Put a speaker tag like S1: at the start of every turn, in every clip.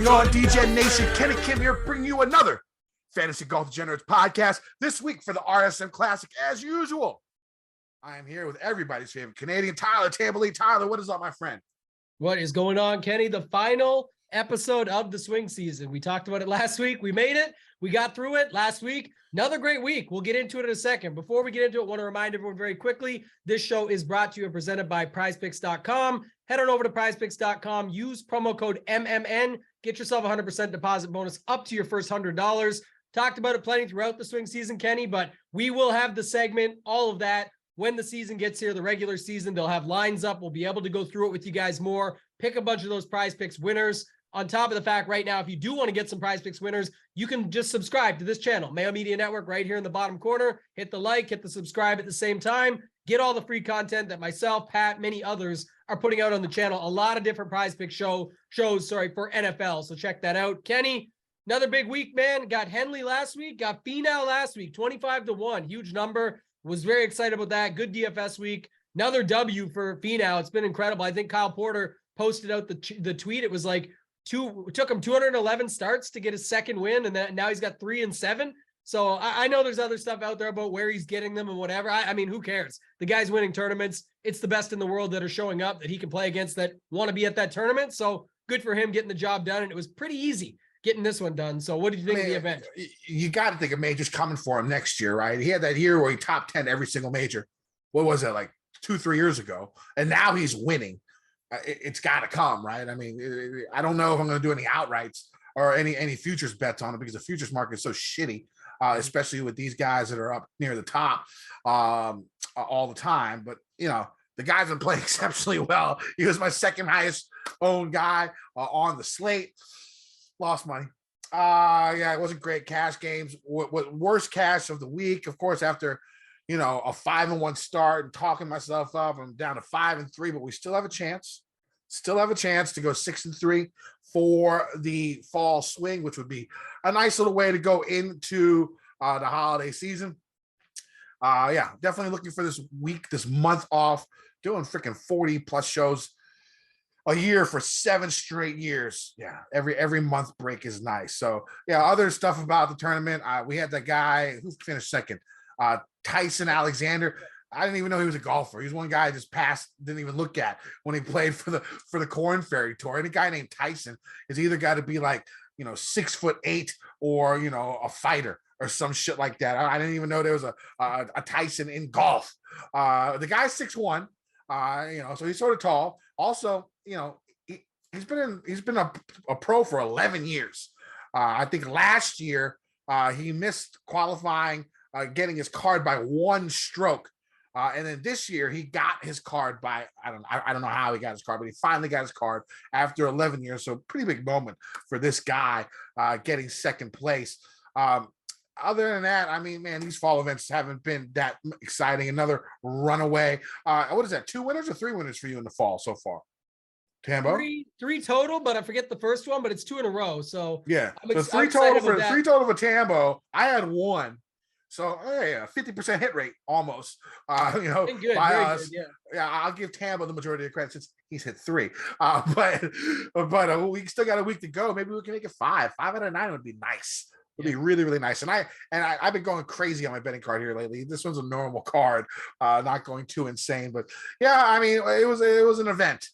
S1: going on, DGen Nation? Ken and Kim here, bringing you another Fantasy Golf Degenerates podcast this week for the RSM Classic. As usual, I am here with everybody's favorite Canadian, Tyler Tamboline. Tyler, what is up, my friend?
S2: What is going on, Kenny? The final episode of the swing season. We talked about it last week. We made it. We got through it last week. Another great week. We'll get into it in a second. Before we get into it, I want to remind everyone very quickly, this show is brought to you and presented by prizepicks.com. Head on over to prizepicks.com. Use promo code MMN. Get yourself a 100% deposit bonus up to your first $100. Talked about it plenty throughout the swing season, Kenny, but we will have the segment, all of that, when the season gets here, the regular season. They'll have lines up. We'll be able to go through it with you guys more, pick a bunch of those Prize Picks winners. On top of the fact right now, if you do want to get some Prize Picks winners, you can just subscribe to this channel, Mayo Media Network, right here in the bottom corner. Hit the like, hit the subscribe at the same time. Get all the free content that myself, Pat, many others are putting out on the channel. A lot of different Prize Pick shows for NFL. So check that out. Kenny, another big week, man. Got Henley last week, got Finau last week, 25-1, huge number. Was very excited about that. Good DFS week. Another W for Finau. It's been incredible. I think Kyle Porter posted out the tweet. It was like it took him 211 starts to get his second win, and then now he's got 3 and 7. So I know there's other stuff out there about where he's getting them and whatever. I mean, who cares? The guy's winning tournaments. It's the best in the world that are showing up that he can play against that want to be at that tournament. So good for him getting the job done, and it was pretty easy getting this one done. So what did you think of the event?
S1: You got to think of majors coming for him next year, right? He had that year where he top 10 every single major. What was it, like 2-3 years ago? And now he's winning. It's got to come, right? I mean, I don't know if I'm going to do any outrights or any futures bets on it because the futures market is so shitty, especially with these guys that are up near the top all the time. But, you know, the guy's been playing exceptionally well. He was my second highest owned guy on the slate. Lost money. Yeah, it wasn't great cash games. What worst cash of the week, of course, after, you know, a 5-1 start and talking myself up. I'm down to 5-3, but we still have a chance. Still have a chance to go 6-3 for the fall swing, which would be a nice little way to go into the holiday season. Yeah, definitely looking for this week, this month off, doing freaking 40 plus shows a year for 7 straight years. Yeah, every month break is nice. So yeah, other stuff about the tournament. We had that guy who finished second, Tyson Alexander. I didn't even know he was a golfer. He was one guy I just passed, didn't even look at when he played for the Corn Ferry Tour. And a guy named Tyson is either got to be like, you know, 6'8" or, you know, a fighter or some shit like that. I didn't even know there was a Tyson in golf. The guy's 6'1", you know, so he's sort of tall. Also, you know, he's been a pro for 11 years. I think last year he missed qualifying, getting his card by 1 stroke. And then this year he got his card by, I don't know how he got his card, but he finally got his card after 11 years. So pretty big moment for this guy getting second place. Other than that, I mean, man, these fall events haven't been that exciting. Another runaway. What is that? 2 winners or 3 winners for you in the fall so far? Tambo?
S2: Three total, but I forget the first one, but it's 2 in a row. So
S1: yeah, so 3 total for Tambo. I had 1. So yeah, 50% hit rate almost. You know,
S2: good,
S1: by
S2: very
S1: us.
S2: good,
S1: Yeah, I'll give Tambo the majority of the credit since he's hit 3. But we still got a week to go. Maybe we can make it 5. 5 out of 9 would be nice. It'd be really, really nice. And I've been going crazy on my betting card here lately. This one's a normal card, not going too insane. But yeah, I mean, it was an event.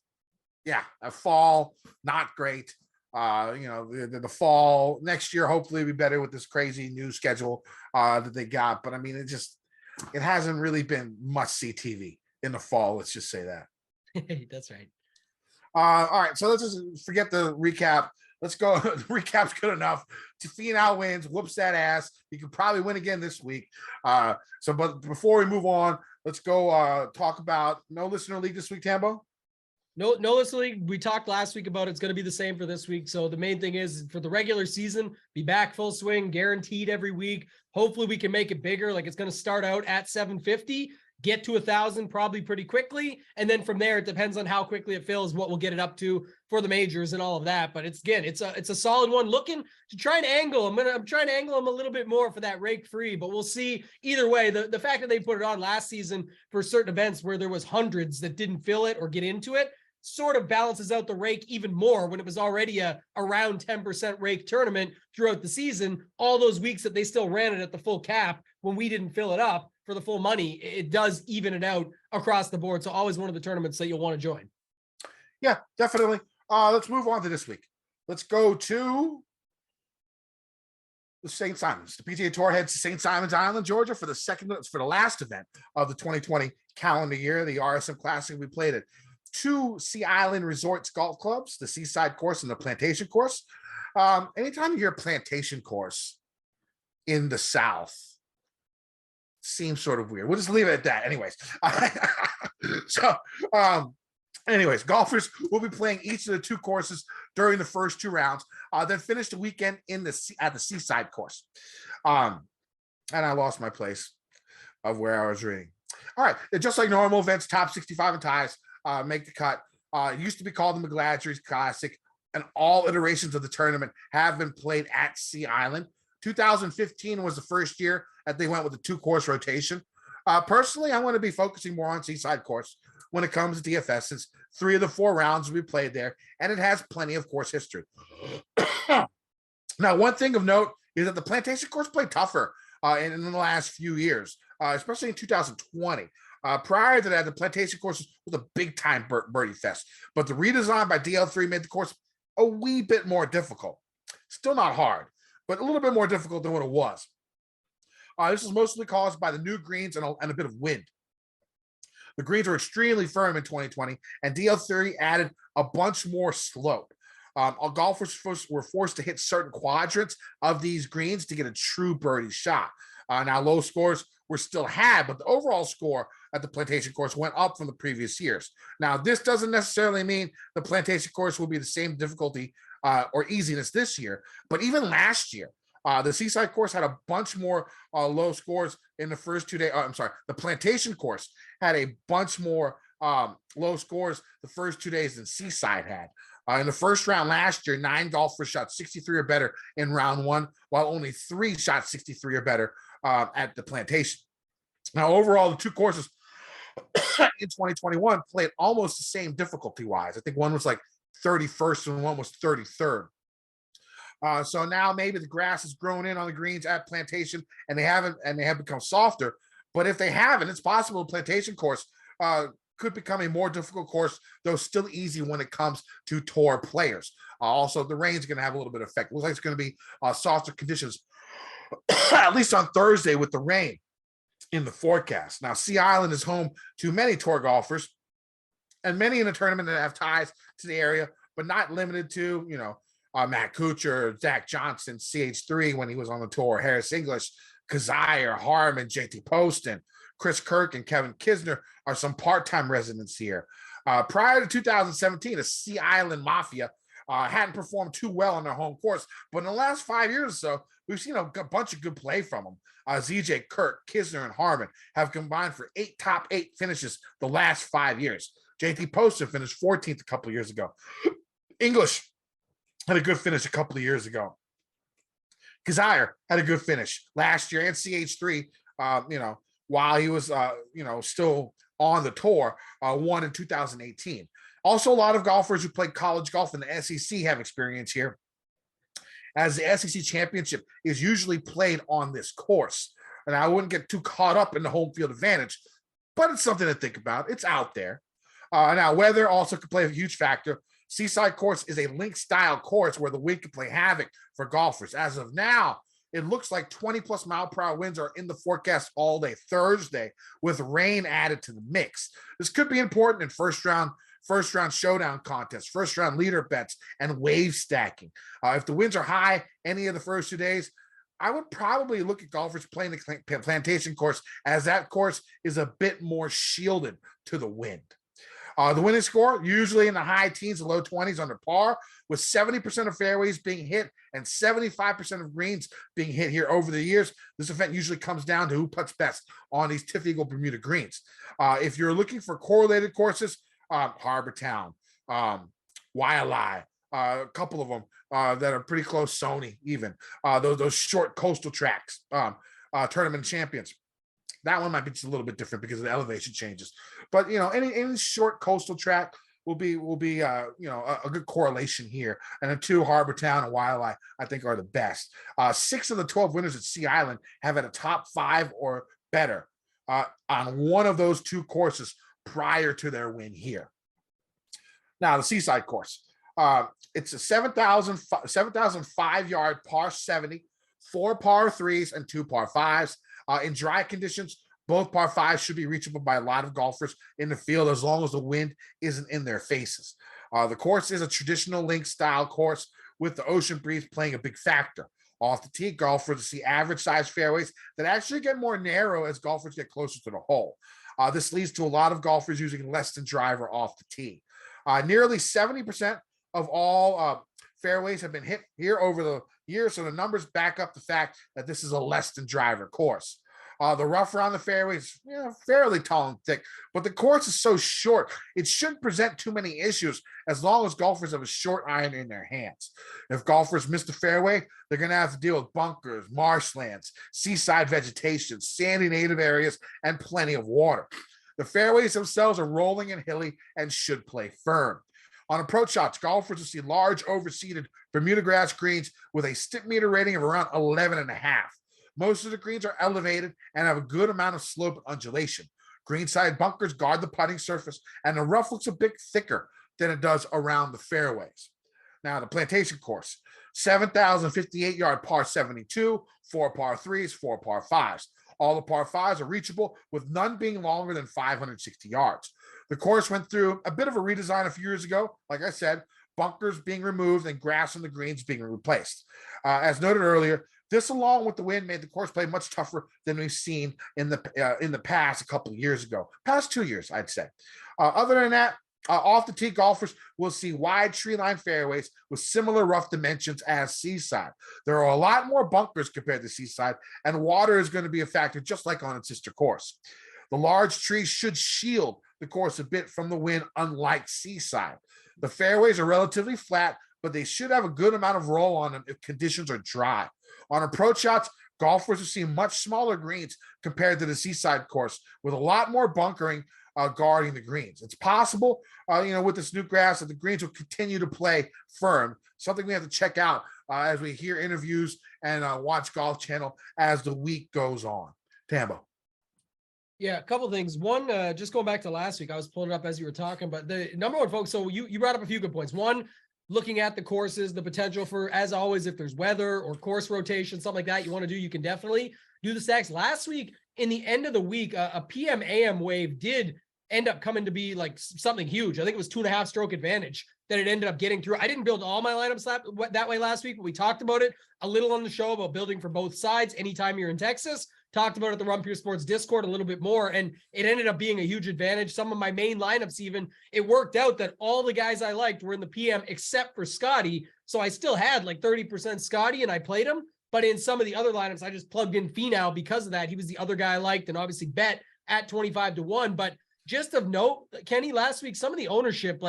S1: Yeah, a fall, not great. You know, the fall next year hopefully be better with this crazy new schedule that they got. But I mean, it hasn't really been must-see TV in the fall. Let's just say that.
S2: That's right.
S1: All right, so let's just forget the recap. Let's go. The recap's good enough. Finau wins, whoops that ass. He could probably win again this week. But before we move on, let's go talk about no listener league this week, Tambo.
S2: No listener league. We talked last week about it's going to be the same for this week. So the main thing is for the regular season, be back full swing, guaranteed every week. Hopefully we can make it bigger. Like it's going to start out at 750. Get to 1,000 probably pretty quickly. And then from there, it depends on how quickly it fills, what we'll get it up to for the majors and all of that. But it's a solid one. Looking to try and angle him. I'm trying to angle him a little bit more for that rake free, but we'll see. Either way, the fact that they put it on last season for certain events where there was hundreds that didn't fill it or get into it sort of balances out the rake even more when it was already a around 10% rake tournament throughout the season. All those weeks that they still ran it at the full cap when we didn't fill it up for the full money, it does even it out across the board. So always one of the tournaments that you'll want to join.
S1: Yeah, definitely. Let's move on to this week. Let's go to the St. Simons. The PGA Tour heads to St. Simons Island, Georgia for the last event of the 2020 calendar year, the RSM Classic. We played at two Sea Island Resorts golf clubs, the Seaside course and the Plantation course. Anytime you hear plantation course in the South, seems sort of weird. We'll just leave it at that. Anyways. Anyways, golfers will be playing each of the two courses during the first two rounds, then finish the weekend at the Seaside course. And I lost my place of where I was reading. All right, just like normal events, top 65 and ties make the cut. It used to be called the McGladrys Classic, and all iterations of the tournament have been played at Sea Island. 2015 was the first year that they went with the two-course rotation. Personally, I want to be focusing more on Seaside course when it comes to DFS, since 3 of the 4 rounds will be played there, and it has plenty of course history. Now, one thing of note is that the Plantation course played tougher in the last few years, especially in 2020. Prior to that, the Plantation course was a big-time birdie fest, but the redesign by DL3 made the course a wee bit more difficult. Still not hard, but a little bit more difficult than what it was. This was mostly caused by the new greens and a bit of wind. The greens were extremely firm in 2020, and DL3 added a bunch more slope. Golfers were forced to hit certain quadrants of these greens to get a true birdie shot. Now, low scores were still had, but the overall score at the Plantation course went up from the previous years. Now, this doesn't necessarily mean the Plantation course will be the same difficulty or easiness this year, but even last year, the Seaside course had a bunch more low scores in the first 2 days. The Plantation course had a bunch more low scores the first 2 days than Seaside had. In the first round last year, 9 golfers shot 63 or better in round 1, while only 3 shot 63 or better at the Plantation. Now, overall, the two courses in 2021 played almost the same difficulty-wise. I think one was like 31st and one was 33rd. So now maybe the grass has grown in on the greens at Plantation, and they have become softer. But if they haven't, it's possible the Plantation course could become a more difficult course, though still easy when it comes to tour players. Also, the rain's going to have a little bit of effect. Looks like it's going to be softer conditions, at least on Thursday with the rain in the forecast. Now, Sea Island is home to many tour golfers and many in the tournament that have ties to the area, but not limited to, Matt Kuchar, Zach Johnson, CH3 when he was on the tour, Harris English, Kazire, Harmon, JT Poston, Chris Kirk, and Kevin Kisner are some part-time residents here. Prior to 2017, the Sea Island Mafia hadn't performed too well on their home course, but in the last 5 years or so, we've seen a bunch of good play from them. ZJ, Kirk, Kisner, and Harmon have combined for 8 top 8 finishes the last 5 years. JT Poston finished 14th a couple of years ago. English had a good finish a couple of years ago. Kazire had a good finish last year, and CH3, while he was, still on the tour, won in 2018. Also, a lot of golfers who played college golf in the SEC have experience here, as the SEC championship is usually played on this course. And I wouldn't get too caught up in the home field advantage, but it's something to think about. It's out there. Now, weather also could play a huge factor. Seaside course is a link-style course where the wind can play havoc for golfers. As of now, it looks like 20-plus mile-per-hour winds are in the forecast all day Thursday, with rain added to the mix. This could be important in first-round showdown contests, first-round leader bets, and wave stacking. If the winds are high any of the first 2 days, I would probably look at golfers playing the Plantation course, as that course is a bit more shielded to the wind. The winning score, usually in the high teens and low 20s under par, with 70% of fairways being hit and 75% of greens being hit here over the years. This event usually comes down to who puts best on these TIFF Bermuda greens. If you're looking for correlated courses, Harbor Town, Waialae, a couple of them that are pretty close, Sony even, those short coastal tracks, tournament champions. That one might be just a little bit different because of the elevation changes. But, any short coastal track, will be a good correlation here. And the two, Harbor Town and Waialae, I think are the best. 6 of the 12 winners at Sea Island have had a top 5 or better on one of those two courses prior to their win here. Now, the Seaside course. It's a 7,005 yard par 70, 4 par 3s, and 2 par 5s. In dry conditions, both par 5s should be reachable by a lot of golfers in the field as long as the wind isn't in their faces. The course is a traditional link style course with the ocean breeze playing a big factor. Off the tee, golfers see average size fairways that actually get more narrow as golfers get closer to the hole. This leads to a lot of golfers using less than driver off the tee. Nearly 70% of all fairways have been hit here over the years, so the numbers back up the fact that this is a less than driver course. The rough around the fairway is fairly tall and thick, but the course is so short, it shouldn't present too many issues as long as golfers have a short iron in their hands. If golfers miss the fairway, they're going to have to deal with bunkers, marshlands, seaside vegetation, sandy native areas, and plenty of water. The fairways themselves are rolling and hilly and should play firm. On approach shots, golfers will see large overseeded Bermuda grass greens with a Stickmeter rating of around 11.5. Most of the greens are elevated and have a good amount of slope and undulation. Greenside bunkers guard the putting surface, and the rough looks a bit thicker than it does around the fairways. Now, the Plantation course, 7,058 yard par 72, 4 par 3s, 4 par 5s. All the par 5s are reachable, with none being longer than 560 yards. The course went through a bit of a redesign a few years ago. Like I said, bunkers being removed and grass on the greens being replaced. As noted earlier, this, along with the wind, made the course play much tougher than we've seen in the past a couple of years ago. Past 2 years, I'd say. Other than that, off the tee, golfers will see wide tree-lined fairways with similar rough dimensions as Seaside. There are a lot more bunkers compared to Seaside, and water is going to be a factor just like on its sister course. The large trees should shield the course a bit from the wind, unlike Seaside. The fairways are relatively flat, but they should have a good amount of roll on them if conditions are dry. On approach shots, golfers will see much smaller greens compared to the Seaside course, with a lot more bunkering guarding the greens. It's possible, with this new grass, that the greens will continue to play firm, something we have to check out as we hear interviews and watch Golf Channel as the week goes on. Tambo.
S2: Yeah, a couple of things. One, just going back to last week, I was pulling it up as you were talking, but the number one, folks, so you brought up a few good points. One, looking at the courses, the potential for, as always, if there's weather or course rotation, something like that you want to do, you can definitely do the stacks. Last week, in the end of the week, a PM AM wave did end up coming to be like something huge. I think it was 2.5 stroke advantage that it ended up getting through. I didn't build all my lineups that way last week, but we talked about it a little on the show about building for both sides anytime you're in Texas. Talked about it at the Run Pure Sports Discord a little bit more, and it ended up being a huge advantage. Some of my main lineups, even, it worked out that all the guys I liked were in the PM except for Scotty. So I still had like 30% Scotty and I played him. But in some of the other lineups, I just plugged in Finau because of that. He was the other guy I liked, and obviously bet at 25-1. But just of note, Kenny, last week, some of the ownership,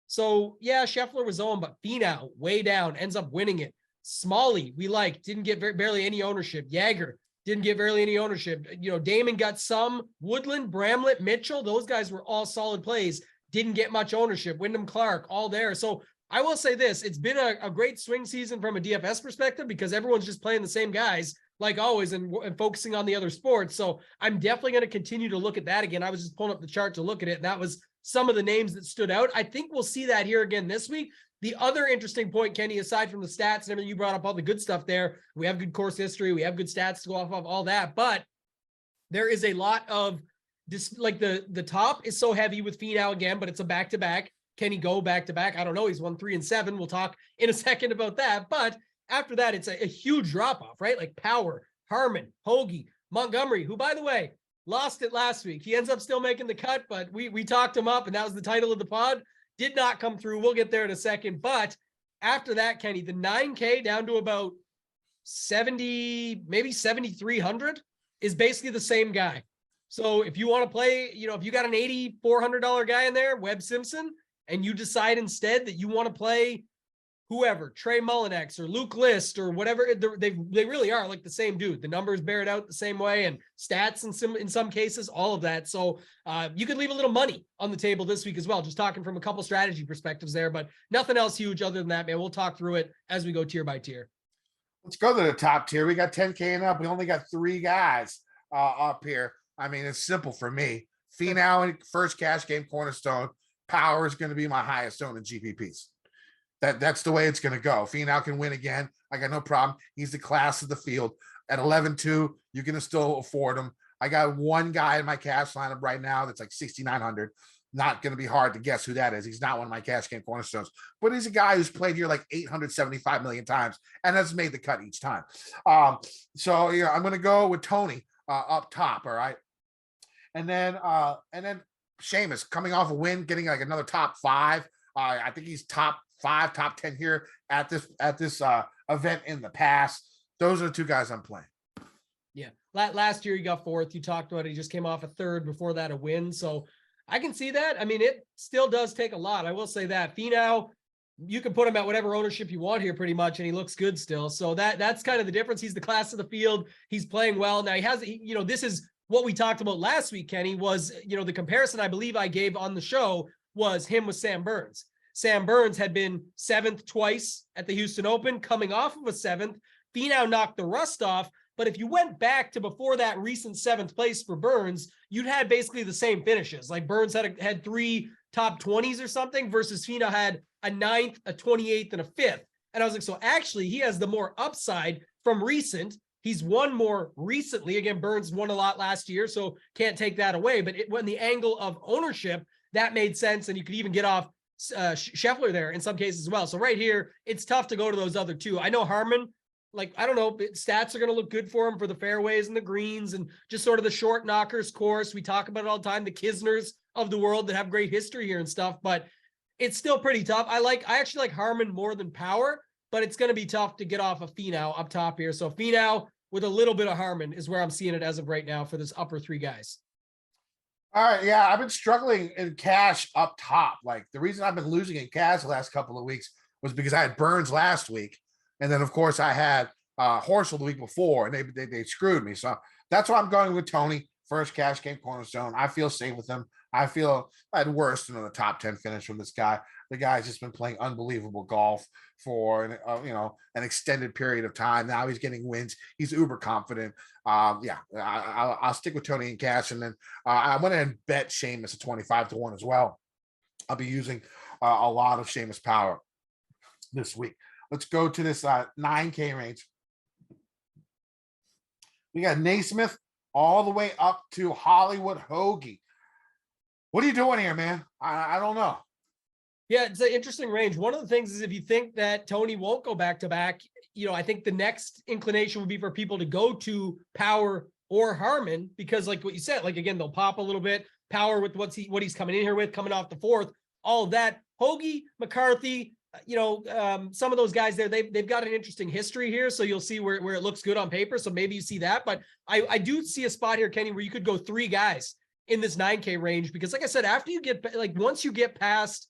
S2: so yeah, Scheffler was on, but Finau way down, ends up winning it. Smalley, we liked, didn't get barely any ownership. Jaeger didn't get barely any ownership. Damon got some. Woodland, Bramlett, Mitchell, those guys were all solid plays. Didn't get much ownership. Wyndham Clark, all there. So I will say this, it's been a great swing season from a DFS perspective because everyone's just playing the same guys like always and focusing on the other sports. So I'm definitely going to continue to look at that again. I was just pulling up the chart to look at it, and that was some of the names that stood out. I think we'll see that here again this week. The other interesting point, Kenny, aside from the stats and everything, you brought up all the good stuff there. We have good course history. We have good stats to go off of, all that. But there is a lot of this, like the top is so heavy with Finau again, but it's a back-to-back. Can he go back-to-back? I don't know. He's won 3 and 7. We'll talk in a second about that. But after that, it's a huge drop-off, right? Like Power, Harmon, Hoagie, Montgomery, who, by the way, lost it last week. He ends up still making the cut, but we talked him up, and that was the title of the pod. Did not come through. We'll get there in a second. But after that, Kenny, the 9K down to about 70, maybe 7,300 is basically the same guy. So if you want to play, if you got an $8,400 guy in there, Webb Simpson, and you decide instead that you want to play whoever, Trey Mullinex or Luke List or whatever, they really are like the same dude. The numbers bear it out the same way, and stats in some cases, all of that. So you could leave a little money on the table this week as well. Just talking from a couple strategy perspectives there, but nothing else huge other than that, man. We'll talk through it as we go tier by tier.
S1: Let's go to the top tier. We got 10K and up. We only got 3 guys up here. I mean, it's simple for me. Finau in first cash game cornerstone. Power is going to be my highest owned in GPPs. That's the way it's going to go. Finau can win again. I got no problem. He's the class of the field. At 11-2, you're going to still afford him. I got one guy in my cash lineup right now that's like 6,900. Not going to be hard to guess who that is. He's not one of my cash game cornerstones, but he's a guy who's played here like 875 million times and has made the cut each time. So I'm going to go with Tony up top. All right. And then Seamus coming off a win, getting like another top 5. I think he's top 5, top 10 here at this event in the past. Those are the 2 guys I'm playing.
S2: Yeah. Last year he got 4th. You talked about it. He just came off a 3rd, before that a win. So I can see that. I mean, it still does take a lot. I will say that. Finau, you can put him at whatever ownership you want here pretty much, and he looks good still. So that's kind of the difference. He's the class of the field. He's playing well. Now this is what we talked about last week, Kenny, was, the comparison I believe I gave on the show was him with Sam Burns. Sam Burns had been 7th twice at the Houston Open, coming off of a 7th. Finau knocked the rust off. But if you went back to before that recent 7th place for Burns, you'd had basically the same finishes. Like Burns had 3 top 20s or something, versus Finau had a 9th, a 28th, and a 5th. And I was like, so actually he has the more upside from recent. He's won more recently. Again, Burns won a lot last year, so can't take that away. But when the angle of ownership, that made sense. And you could even get off Scheffler there in some cases as well. So right here, it's tough to go to those other 2. I know Harman, I don't know, stats are going to look good for him for the fairways and the greens and just sort of the short knockers course. We talk about it all the time, the Kisners of the world that have great history here and stuff, but it's still pretty tough. I actually like Harman more than Power, but it's going to be tough to get off of Finau up top here. So Finau with a little bit of Harman is where I'm seeing it as of right now for this upper 3 guys.
S1: All right. Yeah. I've been struggling in cash up top. Like the reason I've been losing in cash the last couple of weeks was because I had Burns last week. And then, of course, I had Horschel the week before, and they screwed me. So that's why I'm going with Tony, first cash game cornerstone. I feel safe with him. I feel at worst in the top 10 finish from this guy. The guy's just been playing unbelievable golf for an extended period of time. Now he's getting wins. He's uber confident. I'll stick with Tony in cash, and then I went ahead and bet Seamus at 25-1 as well. I'll be using a lot of Seamus Power this week. Let's go to this 9K range. We got Naismith all the way up to Hollywood Hoagie. What are you doing here, man? I don't know.
S2: Yeah, it's an interesting range. One of the things is if you think that Tony won't go back-to-back, I think the next inclination would be for people to go to Power or Harman, because like what you said, like again, they'll pop a little bit. Power with what he's coming in here with, coming off the 4th, all of that. Hoagie, McCarthy, some of those guys there, they've got an interesting history here. So you'll see where it looks good on paper. So maybe you see that, but I do see a spot here, Kenny, where you could go 3 guys in this 9K range, because like I said, after you get, once you get past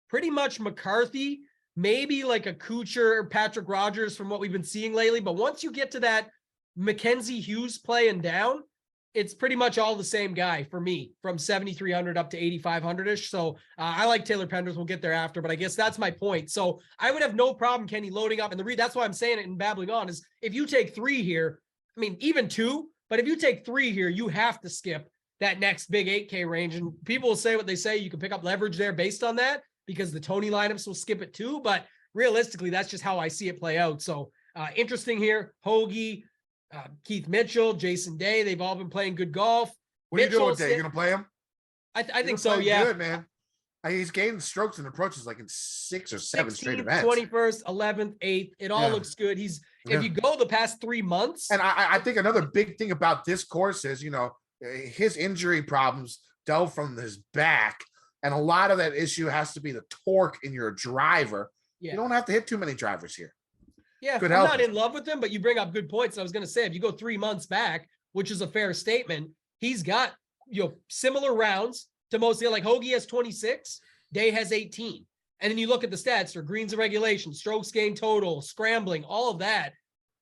S2: pretty much McCarthy, maybe like a Kuchar or Patrick Rogers from what we've been seeing lately. But once you get to that Mackenzie Hughes playing down, it's pretty much all the same guy for me from 7,300 up to 8,500-ish. So I like Taylor Penders. We'll get there after, but I guess that's my point. So I would have no problem, Kenny, loading up. And that's why I'm saying it and babbling on is if you take 3 here, I mean, even 2, but if you take 3 here, you have to skip that next big 8K range. And people will say what they say. You can pick up leverage there based on that because the Tony lineups will skip it too. But realistically, that's just how I see it play out. So interesting here. Hoagie, Keith Mitchell, Jason Day, they've all been playing good golf.
S1: What are you doing with Day? You going to play him?
S2: I think so, yeah.
S1: Good, man. He's gained strokes and approaches like in 6 or 7 straight events.
S2: 21st, 11th, 8th. It all looks good. If you go the past 3 months.
S1: And I think another big thing about this course is, his injury problems delve from his back. And a lot of that issue has to be the torque in your driver. Yeah. You don't have to hit too many drivers here.
S2: Yeah, I'm not in love with him, but you bring up good points. I was going to say, if you go 3 months back, which is a fair statement, he's got similar rounds to mostly, like Hoagie has 26, Day has 18. And then you look at the stats for greens and regulation, strokes gained total, scrambling, all of that.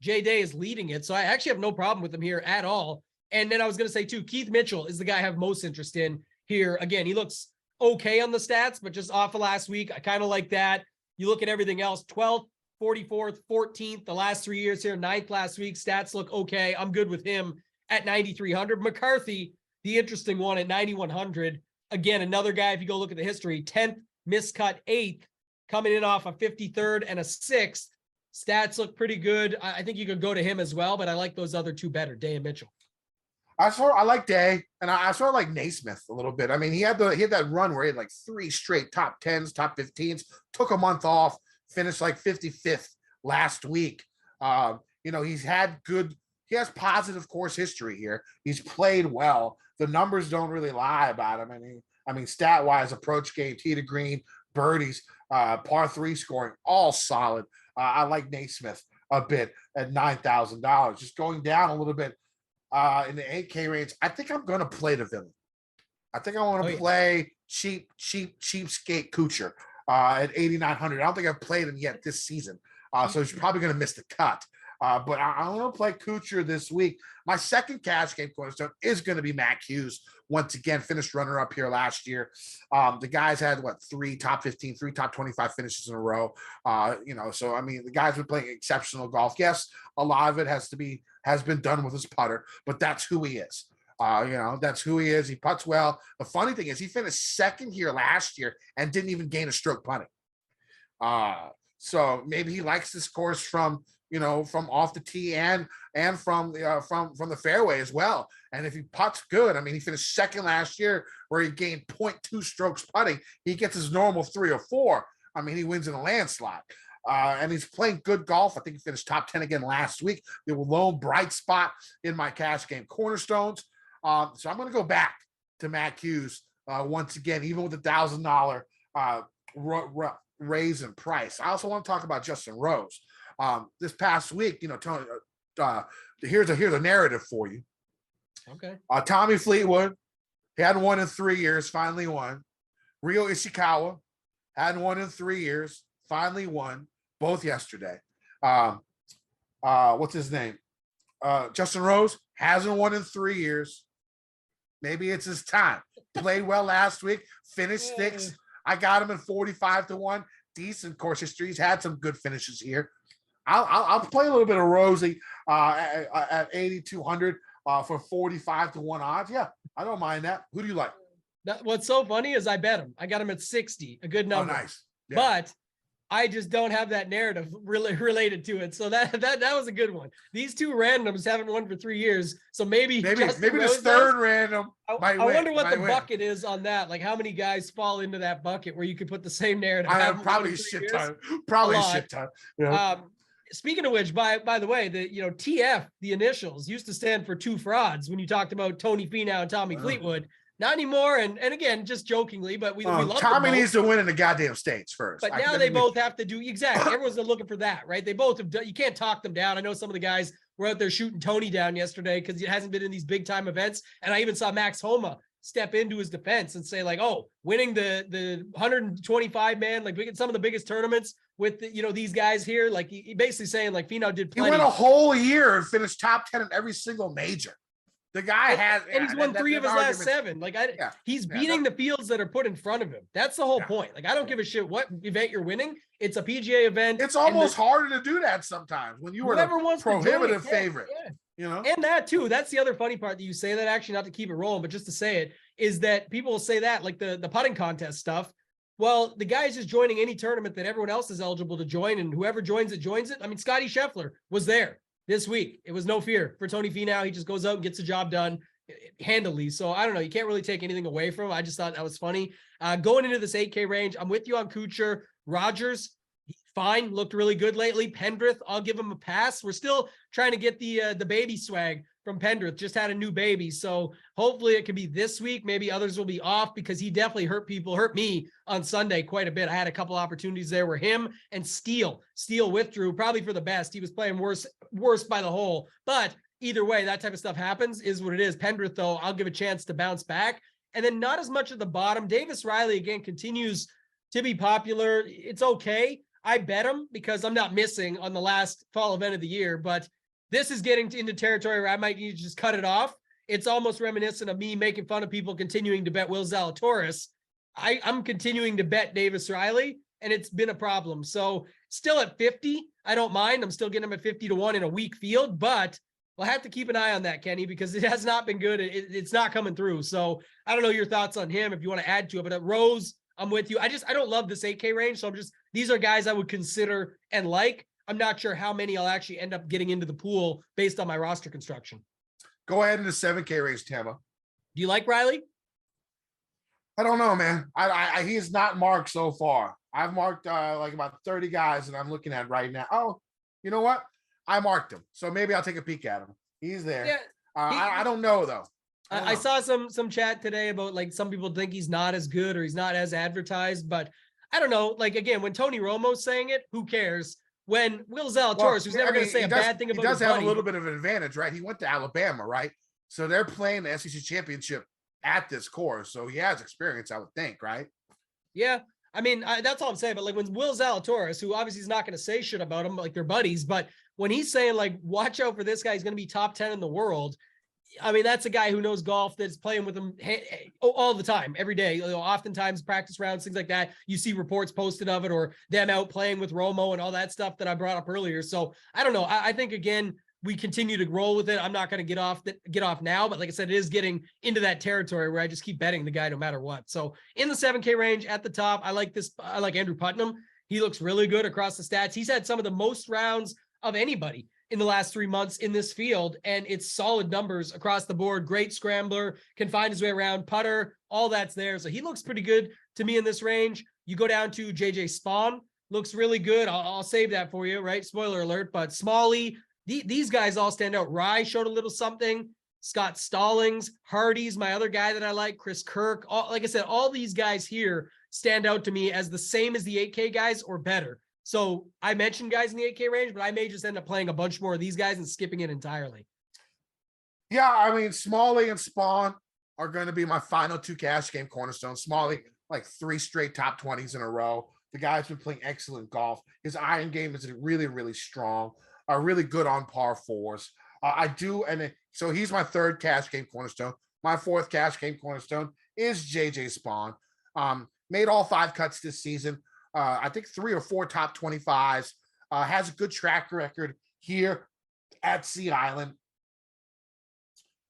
S2: J-Day is leading it. So I actually have no problem with him here at all. And then I was going to say too, Keith Mitchell is the guy I have most interest in here. Again, he looks okay on the stats, but just off of last week, I kind of like that. You look at everything else, 12th, 44th, 14th, the last 3 years here, 9th last week, stats look okay. I'm good with him at 9,300. McCarthy, the interesting one at 9,100. Again, another guy, if you go look at the history, 10th, miscut 8th, coming in off a 53rd and a 6th. Stats look pretty good. I think you could go to him as well, but I like those other two better, Day and Mitchell.
S1: I like Day, and I sort of like Naismith a little bit. I mean, he had that run where he had like 3 straight top 10s, top 15s, took a month off, finished like 55th last week. He has positive course history here. He's played well. The numbers don't really lie about him. I mean, stat wise, approach game, tee to green, birdies, par 3 scoring, all solid. I like Naismith a bit at $9,000. Just going down a little bit in the 8K range. I think I'm going to play the villain. I think I want to play cheapskate Kuchar at 8,900. I don't think I've played him yet this season. So he's probably going to miss the cut. But I'm going to play Kuchar this week. My second cash game cornerstone is going to be Matt Hughes. Once again, finished runner-up here last year. The guys had, 3 top 15, 3 top 25 finishes in a row. So, I mean, the guys been playing exceptional golf. Yes, a lot of it has been done with his putter, but that's who he is. That's who he is. He putts well. The funny thing is he finished second here last year and didn't even gain a stroke putting. So maybe he likes this course from off the tee and from the fairway as well. And if he putts good, I mean, he finished second last year where he gained 0.2 strokes putting. He gets his normal 3 or 4. I mean, he wins in a landslide. And he's playing good golf. I think he finished top 10 again last week. The lone bright spot in my cash game cornerstones. So I'm going to go back to Matt Hughes once again, even with the $1,000 raise in price. I also want to talk about Justin Rose. This past week, Tony, here's a narrative for you.
S2: Okay.
S1: Tommy Fleetwood, he hadn't won in 3 years, finally won. Ryo Ishikawa hadn't won in 3 years, finally won, both yesterday. What's his name? Justin Rose hasn't won in 3 years. Maybe it's his time. Played well last week, finished 6th. I got him at 45-1. Decent course history. He's had some good finishes here. I'll play a little bit of Rosie at 8,200 for 45-1 odds. Yeah, I don't mind that. Who do you like?
S2: What's so funny is I bet him. I got him at 60, a good number.
S1: Oh, nice. Yeah.
S2: But I just don't have that narrative really related to it. So that was a good one. These two randoms haven't won for 3 years. So maybe
S1: this third random.
S2: I wonder what the bucket is on that. Like how many guys fall into that bucket where you could put the same narrative.
S1: I have probably a shit ton. Probably a shit ton. Yeah.
S2: Speaking of which, by the way, the TF, the initials used to stand for two frauds when you talked about Tony Finau and Tommy Fleetwood. Not anymore. And again, just jokingly, but we love
S1: Tommy needs to win in the goddamn States first.
S2: But now they both have to do exactly. Everyone's looking for that, right? They both have done. You can't talk them down. I know some of the guys were out there shooting Tony down yesterday because he hasn't been in these big time events. And I even saw Max Homa step into his defense and say like, oh, winning the 125 man, like some of the biggest tournaments with these guys here. Like he basically saying like Finau did plenty.
S1: He went a whole year and finished top 10 in every single major. The guy has,
S2: and he's won 3 of his last 7. Like he's beating the fields that are put in front of him. That's the whole point. Like I don't give a shit what event you're winning. It's a PGA event.
S1: It's almost harder to do that sometimes when you were the prohibitive favorite.
S2: Yeah. And that too. That's the other funny part that you say that, actually, not to keep it rolling, but just to say it, is that people will say that like the putting contest stuff. Well, the guy's just joining any tournament that everyone else is eligible to join, and whoever joins it. I mean, Scotty Scheffler was there this week. It was no fear for Tony Finau. He just goes out and gets the job done handily. So I don't know. You can't really take anything away from him. I just thought that was funny. Going into this 8K range, I'm with you on Kuchar. Rogers, fine, looked really good lately. Pendrith, I'll give him a pass. We're still trying to get the baby swag from Pendrith. Just had a new baby. So hopefully it can be this week. Maybe others will be off because he definitely hurt me on Sunday quite a bit. I had a couple opportunities there where him and Steele withdrew, probably for the best. He was playing worse by the hole. But either way, that type of stuff happens, is what it is. Pendrith, though, I'll give a chance to bounce back. And then not as much at the bottom. Davis Riley, again, continues to be popular. It's okay. I bet him because I'm not missing on the last fall event of the year, but this is getting into territory where I might need to just cut it off. It's almost reminiscent of me making fun of people continuing to bet Will Zalatoris. I'm continuing to bet Davis Riley, and it's been a problem. So still at 50, I don't mind. I'm still getting him at 50-1 in a weak field, but we'll have to keep an eye on that, Kenny, because it has not been good. It's not coming through. So I don't know your thoughts on him if you want to add to it, but at Rose, I'm with you. I don't love this 8K range. So these are guys I would consider and like. I'm not sure how many I'll actually end up getting into the pool based on my roster construction.
S1: Go ahead in the 7K range, Tama.
S2: Do you like Riley?
S1: I don't know, man. He's not marked so far. I've marked like about 30 guys that I'm looking at right now. Oh, you know what? I marked him. So maybe I'll take a peek at him. He's there.
S2: Yeah,
S1: I don't know, though.
S2: I saw some chat today about like some people think he's not as good or he's not as advertised, but I don't know. Like, again, when Tony Romo's saying it, who cares? When Will Zalatoris, who's never going to say a bad thing about his buddy.
S1: He does have a little bit of an advantage, right? He went to Alabama, right? So they're playing the SEC championship at this course. So he has experience, I would think, right?
S2: Yeah. I mean, that's all I'm saying. But like when Will Zalatoris, who obviously is not going to say shit about him, like they're buddies, but when he's saying like, watch out for this guy, he's going to be top 10 in the world. I mean, that's a guy who knows golf, that's playing with him all the time, every day. You know, oftentimes practice rounds, things like that. You see reports posted of it, or them out playing with Romo and all that stuff that I brought up earlier. So I don't know. I think, again, we continue to roll with it. I'm not going to get off now, but like I said, it is getting into that territory where I just keep betting the guy no matter what. So in the 7K range at the top, I like this. I like Andrew Putnam. He looks really good across the stats. He's had some of the most rounds of anybody in the last 3 months in this field, and it's solid numbers across the board. Great scrambler, can find his way around, putter, all that's there. So he looks pretty good to me in this range. You go down to JJ Spawn, looks really good. I'll save that for you, right? Spoiler alert, but Smalley, these guys all stand out. Rye showed a little something. Scott Stallings, Hardy's my other guy that I like, Chris Kirk. Like I said, all these guys here stand out to me as the same as the 8K guys or better. So I mentioned guys in the 8K range, but I may just end up playing a bunch more of these guys and skipping it entirely.
S1: Yeah, I mean, Smalley and Spawn are going to be my final 2 cash game cornerstones. Smalley, like 3 straight top 20s in a row. The guy's been playing excellent golf. His iron game is really, really strong. Really good on par 4s. So he's my 3rd cash game cornerstone. My 4th cash game cornerstone is JJ Spawn. Made all 5 cuts this season. I think 3 or 4 top 25s, has a good track record here at Sea Island.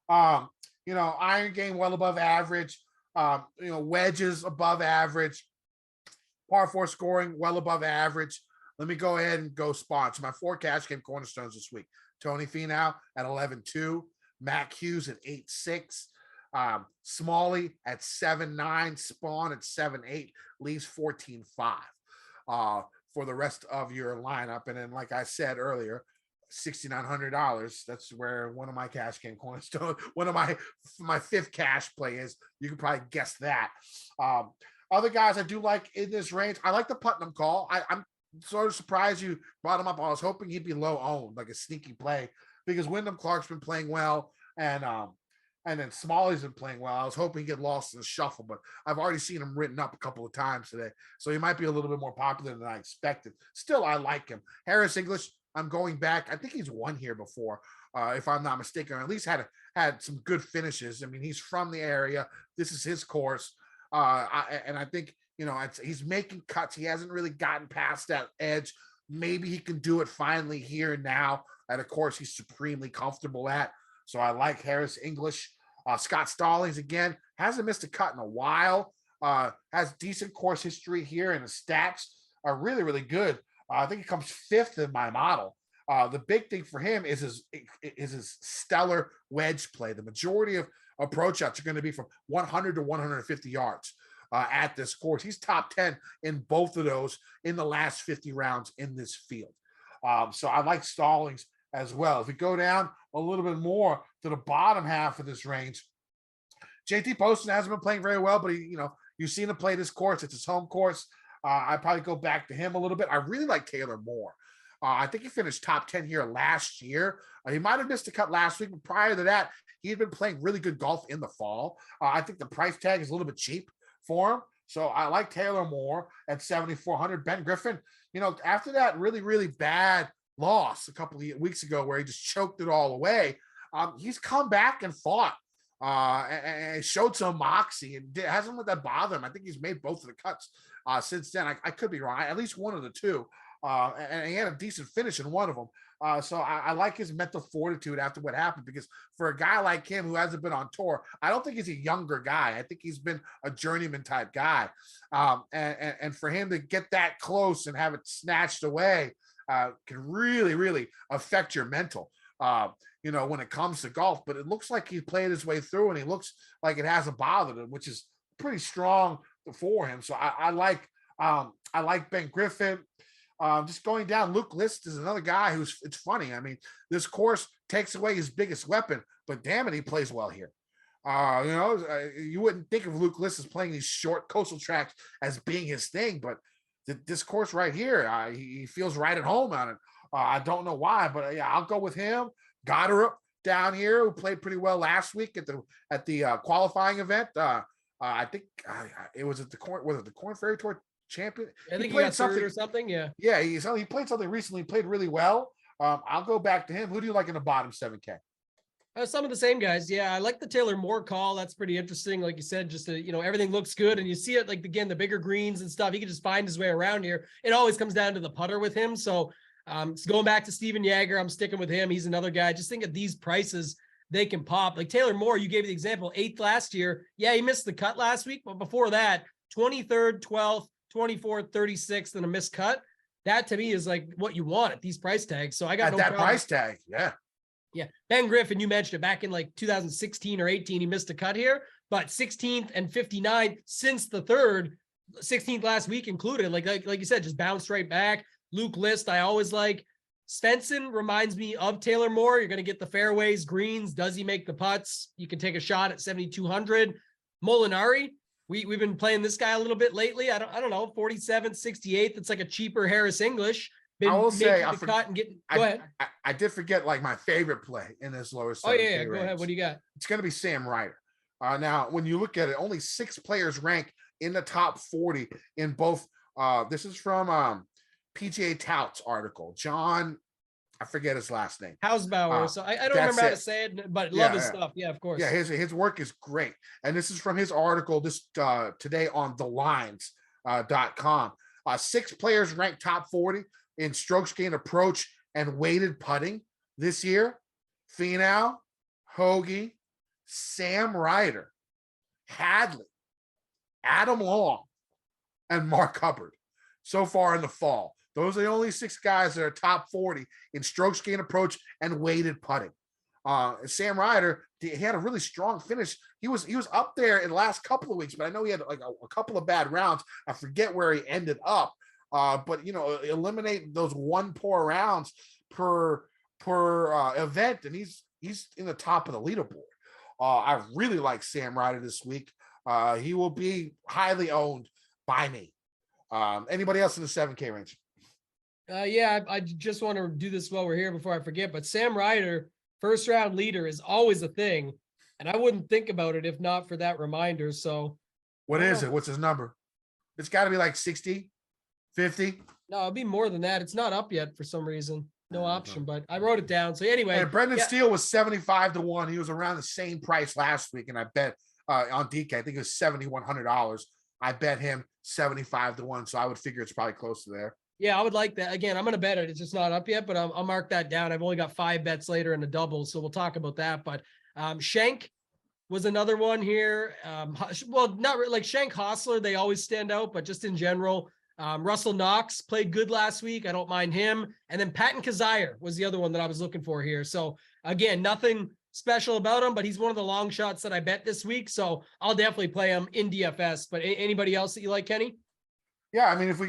S1: Iron game well above average, wedges above average, par 4 scoring well above average. Let me go ahead and go Spawn. So my 4 cash game cornerstones this week: Tony Finau at 11-2, Mac Hughes at 8-6, Smalley at 7-9, Spawn at 7-8, leaves 14-5 for the rest of your lineup. And then, like I said earlier, $6,900. That's where one of my cash game cornerstone, one of my 5th cash play is. You can probably guess that. Other guys I do like in this range, I like the Putnam call. I'm sort of surprised you brought him up. I was hoping he'd be low owned, like a sneaky play, because Wyndham Clark's been playing well, and then Smalley's been playing well. I was hoping he'd get lost in the shuffle, but I've already seen him written up a couple of times today, so he might be a little bit more popular than I expected. Still, I like him. Harris English, I'm going back. I think he's won here before, if I'm not mistaken, or at least had some good finishes. I mean, he's from the area. This is his course, and I think, he's making cuts. He hasn't really gotten past that edge. Maybe he can do it finally here and now at a course he's supremely comfortable at. So I like Harris English. Scott Stallings, again, hasn't missed a cut in a while. Has decent course history here, and the stats are really, really good. I think he comes 5th in my model. The big thing for him is his stellar wedge play. The majority of approach shots are going to be from 100 to 150 yards. At this course, he's top 10 in both of those in the last 50 rounds in this field. So I like Stallings as well. If we go down a little bit more to the bottom half of this range, JT Poston hasn't been playing very well, but you've seen him play this course. It's his home course. I'd probably go back to him a little bit. I really like Taylor Moore. I think he finished top 10 here last year. He might have missed a cut last week, but prior to that, he had been playing really good golf in the fall. I think the price tag is a little bit cheap for him. So I like Taylor Moore at 7,400. Ben Griffin, after that really, really bad loss a couple of weeks ago where he just choked it all away, he's come back and fought and showed some moxie and hasn't let that bother him. I think he's made both of the cuts since then. I could be wrong, at least one of the two. And he had a decent finish in one of them. So I like his mental fortitude after what happened, because for a guy like him who hasn't been on tour, I don't think he's a younger guy. I think he's been a journeyman type guy. And for him to get that close and have it snatched away can really, really affect your mental, when it comes to golf. But it looks like he played his way through and he looks like it hasn't bothered him, which is pretty strong for him. So I like Ben Griffin. Just going down, Luke List is another guy it's funny. I mean, this course takes away his biggest weapon, but damn it, he plays well here. You wouldn't think of Luke List as playing these short coastal tracks as being his thing, but this course right here, he feels right at home on it. I don't know why, but yeah, I'll go with him. Goddard down here, who played pretty well last week at the qualifying event. I think it was at the Corn Ferry Tour champion.
S2: I think he played something or something. Yeah.
S1: Yeah. He played something recently, played really well. I'll go back to him. Who do you like in the bottom 7K?
S2: Some of the same guys. Yeah. I like the Taylor Moore call. That's pretty interesting. Like you said, just everything looks good. And you see it, like, again, the bigger greens and stuff, he can just find his way around here. It always comes down to the putter with him. So going back to Steven Yeager, I'm sticking with him. He's another guy. Just think at these prices, they can pop. Like Taylor Moore, you gave the example, 8th last year. Yeah, he missed the cut last week, but before that, 23rd, 12th, 24th, 36th, and a missed cut. That to me is like what you want at these price tags. So I got
S1: at
S2: no
S1: that
S2: problem.
S1: Price tag. Yeah.
S2: Yeah. Ben Griffin, you mentioned it back in like 2016 or 18, he missed a cut here, but 16th and 59 since the 3rd, 16th last week included, like you said, just bounced right back. Luke List, I always like. Svensson reminds me of Taylor Moore. You're going to get the fairways, greens. Does he make the putts? You can take a shot at 7,200. Molinari, we've been playing this guy a little bit lately. I don't know, 47th, 68th. It's like a cheaper Harris English.
S1: I will say,
S2: go ahead.
S1: I did forget like my favorite play in this lower 7K
S2: Oh yeah,
S1: range.
S2: go ahead. What do you got?
S1: It's going to be Sam Ryder. Now, when you look at it, only 6 players rank in the top 40 in both. This is from PGA Touts article. John, I forget his last name.
S2: Hausbauer. So I don't remember how to say it, but love his stuff. Yeah, of course.
S1: Yeah, his work is great. And this is from his article today on thelines.com. 6 players ranked top 40 in strokes gained approach and weighted putting this year. Finau, Hoagie, Sam Ryder, Hadley, Adam Long, and Mark Hubbard so far in the fall. Those are the only 6 guys that are top 40 in strokes gained approach and weighted putting. Sam Ryder, he had a really strong finish. He was up there in the last couple of weeks, but I know he had like a couple of bad rounds. I forget where he ended up. But eliminate those 1 poor rounds per event, and he's in the top of the leaderboard. I really like Sam Ryder this week. He will be highly owned by me. Anybody else in the 7K range?
S2: I just want to do this while we're here before I forget, but Sam Ryder, first round leader, is always a thing. And I wouldn't think about it if not for that reminder. So
S1: what is it? What's his number? It's got to be like 60, 50.
S2: No, it'll be more than that. It's not up yet for some reason. No option, but I wrote it down. So anyway.
S1: And Brendan Steele was 75 to 1. He was around the same price last week. And I bet on DK, I think it was $7,100. I bet him 75 to 1. So I would figure it's probably close to there.
S2: Yeah, I would like that. Again, I'm going to bet it. It's just not up yet, but I'll mark that down. I've only got 5 bets later in the doubles, so we'll talk about that. But Schenk was another one here. Well, not really, like Schenk, Hostler, they always stand out, but just in general, Russell Knox played good last week. I don't mind him. And then Patton Kizzire was the other one that I was looking for here. So again, nothing special about him, but he's one of the long shots that I bet this week. So I'll definitely play him in DFS. But anybody else that you like, Kenny?
S1: Yeah, I mean, if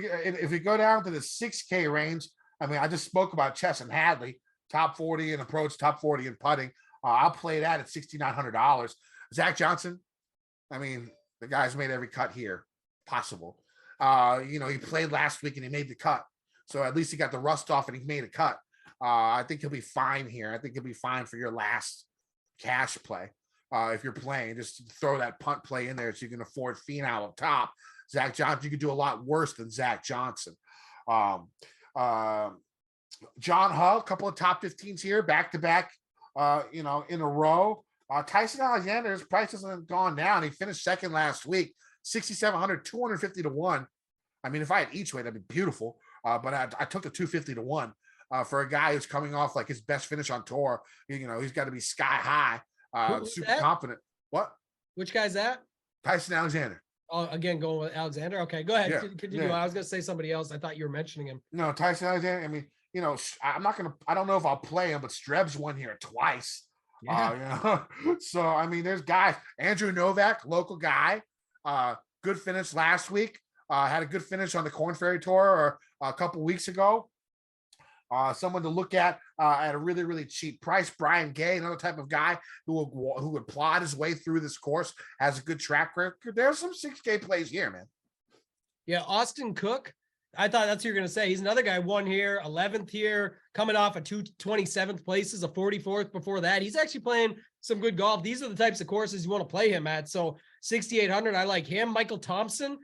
S1: we go down to the 6K range, I mean, I just spoke about Chesson Hadley, top 40 in approach, top 40 in putting. I'll play that at $6,900. Zach Johnson, I mean, the guy's made every cut here possible. He played last week and he made the cut. So at least he got the rust off and he made a cut. I think he'll be fine here. I think he'll be fine for your last cash play. If you're playing, just throw that punt play in there so you can afford Finau up top. Zach Johnson. You could do a lot worse than Zach Johnson. John Hull, a couple of top 15s here, back to back, in a row. Tyson Alexander's price hasn't gone down. He finished second last week, 6,700, 250 to 1. I mean, if I had each way, that'd be beautiful. But I took the 250 to 1 for a guy who's coming off like his best finish on tour. He's got to be sky high, super confident. What?
S2: Which guy's that?
S1: Tyson Alexander.
S2: Oh, again, going with Alexander. Okay, go ahead.
S1: Yeah,
S2: Continue.
S1: yeah.
S2: I was going to say somebody else. I thought you were mentioning him.
S1: No, Tyson Alexander. I mean, I don't know if I'll play him, but Streb's won here twice.
S2: Yeah.
S1: So, I mean, there's guys. Andrew Novak, local guy, good finish last week. Had a good finish on the Corn Ferry Tour a couple weeks ago. Someone to look at a really, really cheap price. Brian Gay, another type of guy who would plod his way through this course, has a good track record. There's some 6K plays here, man.
S2: Yeah, Austin Cook. I thought that's what you're going to say. He's another guy, won here, 11th here, coming off of 27th places, a 44th before that. He's actually playing some good golf. These are the types of courses you want to play him at. So 6,800, I like him. Michael Thompson,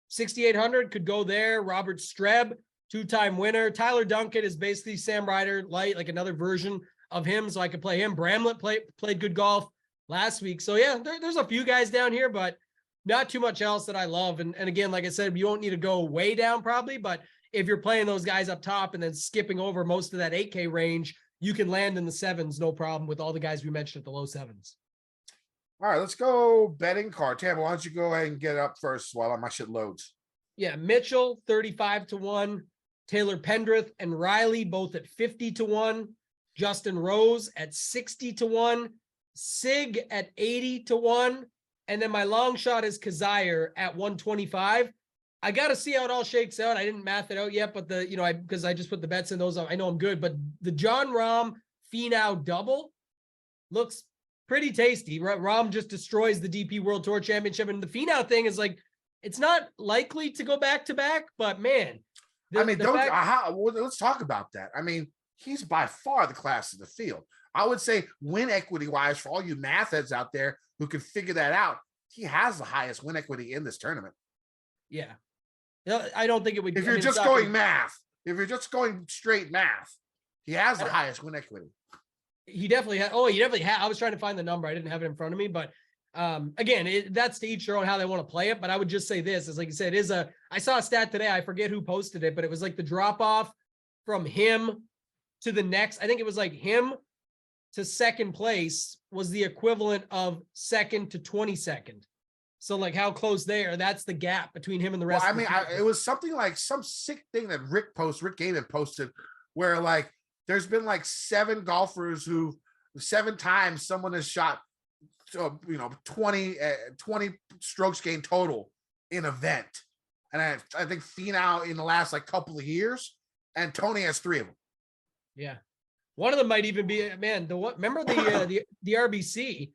S2: 6,800 could go there. Robert Streb, two-time winner. Tyler Duncan is basically Sam Ryder light, like another version of him. So I could play him. Bramlett played good golf last week. So yeah, there's a few guys down here, but not too much else that I love. And again, like I said, you won't need to go way down probably, but if you're playing those guys up top and then skipping over most of that 8K range, you can land in the 7s, no problem, with all the guys we mentioned at the low 7s.
S1: All right, let's go betting card. Tam, why don't you go ahead and get up first while my shit loads?
S2: Yeah, Mitchell, 35 to 1. Taylor Pendrith and Riley, both at 50 to 1. Justin Rose at 60 to 1. Sig at 80 to 1. And then my long shot is Kazire at 125. I got to see how it all shakes out. I didn't math it out yet, but because I just put the bets in those, I know I'm good. But the John Rahm Finau double looks pretty tasty. Rahm just destroys the DP World Tour Championship. And the Finau thing is like, it's not likely to go back to back, but man.
S1: Let's talk about that. I mean, he's by far the class of the field. I would say win equity wise, for all you math heads out there who can figure that out, he has the highest win equity in this tournament.
S2: Yeah. I don't think it would.
S1: If you're just going math, if you're just going straight math, he has the highest win equity.
S2: He definitely had. Oh, he definitely had. I was trying to find the number. I didn't have it in front of me, but again, that's to each their own how they want to play it. But I would just say this is, like you said, I saw a stat today. I forget who posted it, but it was like the drop off from him to the next. I think it was like him to second place was the equivalent of second to 22nd. So like how close there, that's the gap between him and the rest.
S1: It was something like some sick thing that Rick Gaiman posted where like, there's been like 7 golfers who 7 times someone has shot, 20 strokes gained total in event. And I think Finau in the last like couple of years, and Tony has 3 of them.
S2: Yeah. One of them might even be, man, remember the RBC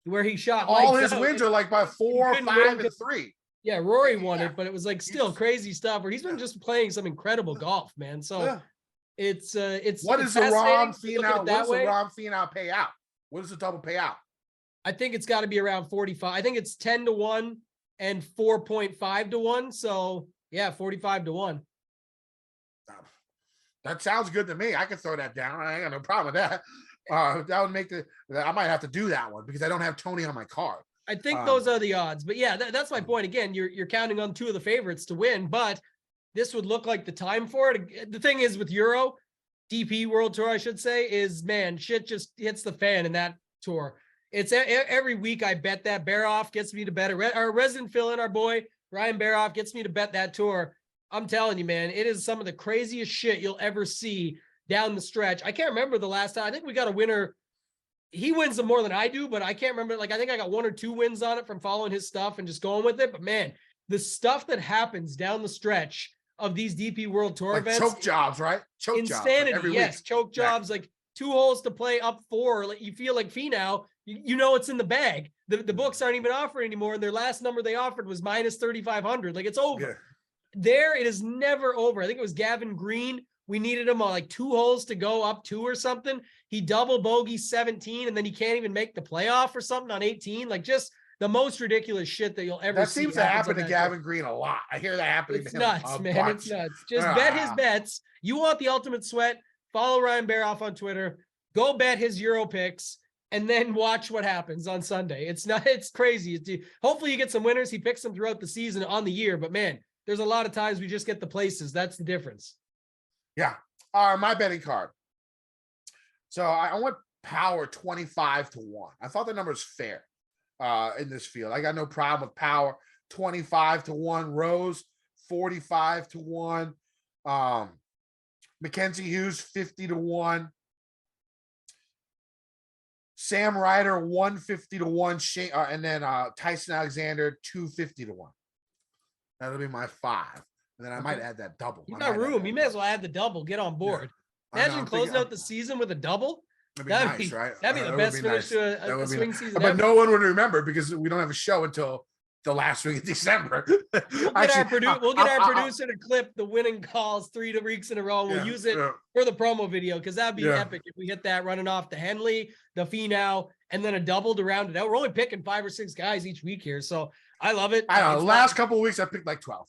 S2: where he shot
S1: all his wins are like by 4, 5, and 3.
S2: Yeah, Rory won it, but it was like still crazy stuff where he's been just playing some incredible golf, man. So it's
S1: what is the Rahm Finau? What does the Rahm Finau pay out? What does the double pay out?
S2: I think it's got to be around 45. I think it's 10 to 1 and 4.5 to 1. So yeah, 45 to 1.
S1: That sounds good to me. I can throw that down. I ain't got no problem with that. That would make I might have to do that one because I don't have Tony on my card.
S2: I think those are the odds, but yeah, that's my point. Again, you're counting on 2 of the favorites to win, but this would look like the time for it. The thing is with Euro, DP World Tour, I should say, is man, shit just hits the fan in that tour. It's every week I bet that. Baroff gets me to bet it. Our resident fill-in, our boy Ryan Baroff gets me to bet that tour. I'm telling you, man, it is some of the craziest shit you'll ever see down the stretch. I can't remember the last time. I think we got a winner. He wins them more than I do, but I can't remember. Like, I think I got 1 or 2 wins on it from following his stuff and just going with it. But man, the stuff that happens down the stretch of these DP World Tour events.
S1: Choke jobs, right? Choke
S2: insanity,
S1: jobs. Like
S2: yes. Choke jobs, like 2 holes to play up 4. Like you feel like Finau, you know it's in the bag. The books aren't even offering anymore. And their last number they offered was minus 3,500. Like it's over. Yeah. There, it is never over. I think it was Gavin Green. We needed him on like 2 holes to go up 2 or something. He double bogey 17, and then he can't even make the playoff or something on 18. Like just the most ridiculous shit that you'll ever
S1: That
S2: see.
S1: seems to happen to
S2: on that
S1: Gavin Green a lot. I hear that happening
S2: It's
S1: to him
S2: nuts,
S1: a
S2: man.
S1: bunch.
S2: It's nuts. Just bet his bets. You want the ultimate sweat? Follow Ryan Baroff on Twitter. Go bet his Euro picks, and then watch what happens on Sunday. It's crazy. Hopefully you get some winners. He picks them throughout the season on the year, but man, there's a lot of times we just get the places. That's the difference.
S1: Yeah. My betting card. So I went Power 25 to 1. I thought the number is fair in this field. I got no problem with Power 25 to 1. Rose 45 to 1. Mackenzie Hughes 50 to 1. Sam Ryder 150 to 1. And then Tyson Alexander 250 to 1. That'll be my 5. And then I might add that double.
S2: You got room. You may as well add the double. Get on board. Yeah. Imagine closing out the season with a double.
S1: That'd be nice, right?
S2: That'd be the best finish to a swing season.
S1: But no one would remember because we don't have a show until the last week of December.
S2: We'll get our producer to clip the winning calls 3 weeks in a row. We'll use it for the promo video because that'd be epic if we hit that running off the Henley, the Finau, and then a double to round it out. We're only picking 5 or 6 guys each week here, so I love it.
S1: I know. Last couple of weeks I picked like 12.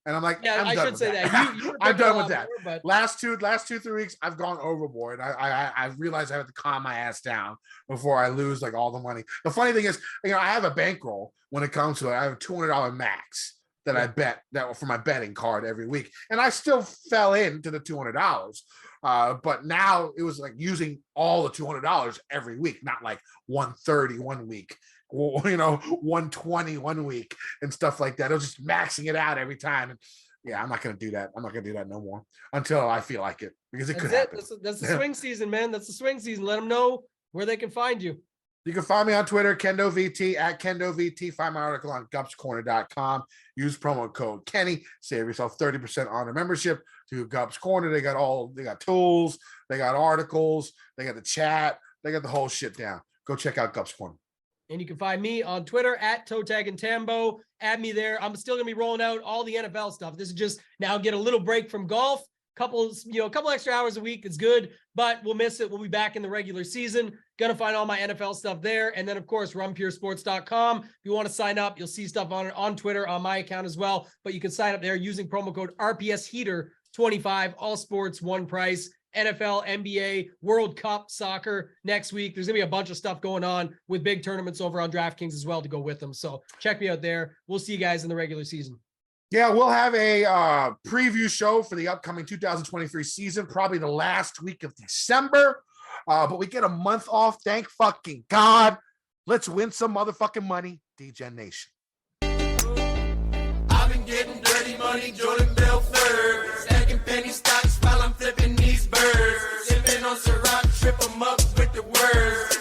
S1: And I'm like,
S2: yeah, I should say that. You
S1: I'm done with that.
S2: More, but...
S1: Last 2-3 weeks, I've gone overboard. I realized I have to calm my ass down before I lose like all the money. The funny thing is, I have a bankroll when it comes to it. I have a $200 max that I bet that for my betting card every week, and I still fell into the $200. But now it was like using all the $200 every week, not like 130 one week. 120 one week and stuff like that. I was just maxing it out every time. And I'm not going to do that. I'm not going to do that no more until I feel like it because it could happen.
S2: That's the swing season, man. That's the swing season. Let them know where they can find you.
S1: You can find me on Twitter, KendoVT at KendoVT. Find my article on gupscorner.com. Use promo code Kenny. Save yourself 30% on a membership to Gups Corner. They got tools, they got articles, they got the chat, they got the whole shit down. Go check out Gups Corner.
S2: And you can find me on Twitter at Totag and Tambo. Add me there. I'm still going to be rolling out all the NFL stuff. This is just now get a little break from golf. A couple extra hours a week is good, but we'll miss it. We'll be back in the regular season. Going to find all my NFL stuff there. And then, of course, runpuresports.com. If you want to sign up, you'll see stuff on Twitter, on my account as well. But you can sign up there using promo code RPSHeater25. All sports, one price. NFL, NBA, World Cup, soccer next week. There's going to be a bunch of stuff going on with big tournaments over on DraftKings as well to go with them. So check me out there. We'll see you guys in the regular season.
S1: Yeah, we'll have a preview show for the upcoming 2023 season, probably the last week of December. But we get a month off. Thank fucking God. Let's win some motherfucking money, Degen Nation.
S3: I've been getting dirty money, Jordan Belfort. Stacking penny stocks while I'm flipping these birds. Sipping on Ciroc, trip 'em up with the words.